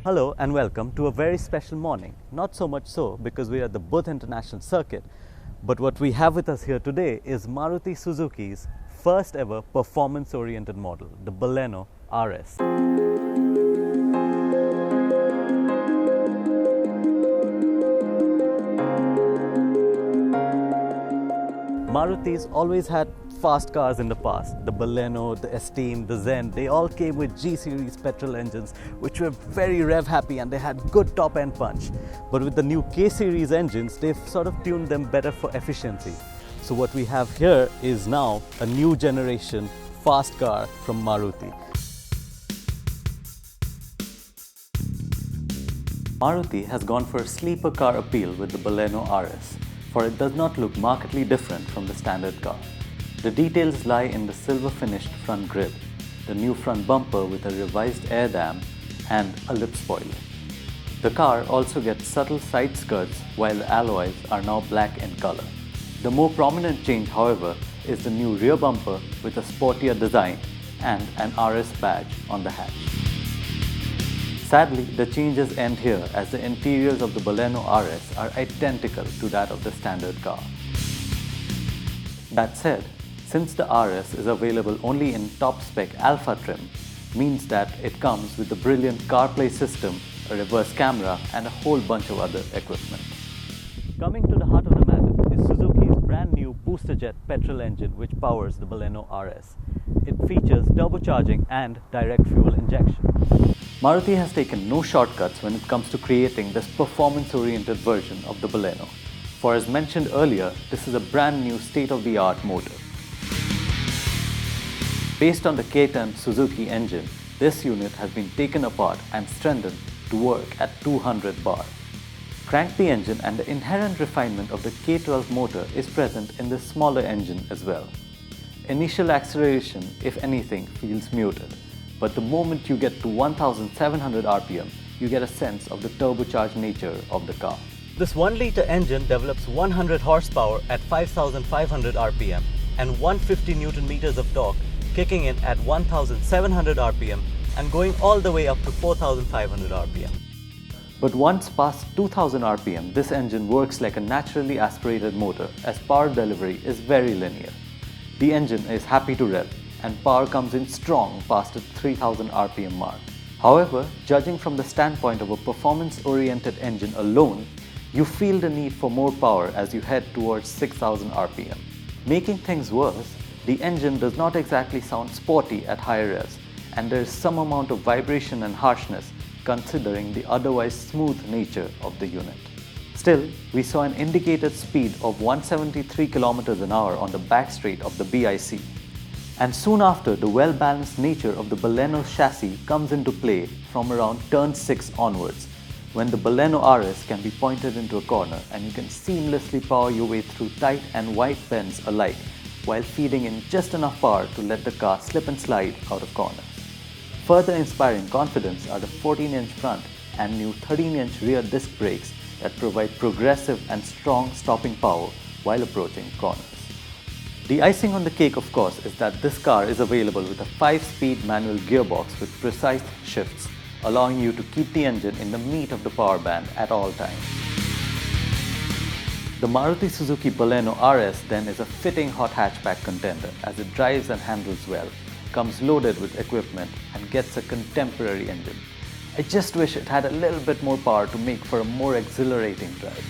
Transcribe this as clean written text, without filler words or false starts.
Hello and welcome to a very special morning. Not so much so because we are at the Buddh International Circuit, but what we have with us here today is Maruti Suzuki's first ever performance-oriented model, the Baleno RS. Maruti's always had fast cars in the past. The Baleno, the Esteem, the Zen, they all came with G-series petrol engines which were very rev happy and they had good top end punch. But with the new K-series engines, they've sort of tuned them better for efficiency. So what we have here is now a new generation fast car from Maruti. Maruti has gone for a sleeper car appeal with the Baleno RS, for it does not look markedly different from the standard car. The details lie in the silver finished front grille, the new front bumper with a revised air dam and a lip spoiler. The car also gets subtle side skirts while the alloys are now black in color. The more prominent change, however, is the new rear bumper with a sportier design and an RS badge on the hatch. Sadly, the changes end here as the interiors of the Baleno RS are identical to that of the standard car. That said, since the RS is available only in top-spec Alpha trim, means that it comes with the brilliant CarPlay system, a reverse camera and a whole bunch of other equipment. Coming to the heart of the matter is Suzuki's brand new booster jet petrol engine which powers the Baleno RS. It features turbocharging and direct fuel injection. Maruti has taken no shortcuts when it comes to creating this performance-oriented version of the Baleno. For as mentioned earlier, this is a brand new state-of-the-art motor. Based on the K10 Suzuki engine, this unit has been taken apart and strengthened to work at 200 bar. Crank the engine and the inherent refinement of the K12 motor is present in this smaller engine as well. Initial acceleration, if anything, feels muted, but the moment you get to 1700 RPM, you get a sense of the turbocharged nature of the car. This 1-litre engine develops 100 horsepower at 5500 RPM and 150 Nm of torque, kicking in at 1700 RPM and going all the way up to 4500 RPM. But once past 2000 RPM, this engine works like a naturally aspirated motor as power delivery is very linear. The engine is happy to rev and power comes in strong past the 3000 RPM mark. However, judging from the standpoint of a performance-oriented engine alone, you feel the need for more power as you head towards 6000 RPM. Making things worse, the engine does not exactly sound sporty at higher revs, and there is some amount of vibration and harshness considering the otherwise smooth nature of the unit. Still, we saw an indicated speed of 173 km/h on the back straight of the BIC. And soon after, the well-balanced nature of the Baleno chassis comes into play from around turn 6 onwards, when the Baleno RS can be pointed into a corner and you can seamlessly power your way through tight and wide bends alike while feeding in just enough power to let the car slip and slide out of corners. Further inspiring confidence are the 14-inch front and new 13-inch rear disc brakes that provide progressive and strong stopping power while approaching corners. The icing on the cake, of course, is that this car is available with a 5-speed manual gearbox with precise shifts, allowing you to keep the engine in the meat of the power band at all times. The Maruti Suzuki Baleno RS then is a fitting hot hatchback contender as it drives and handles well, comes loaded with equipment and gets a contemporary engine. I just wish it had a little bit more power to make for a more exhilarating drive.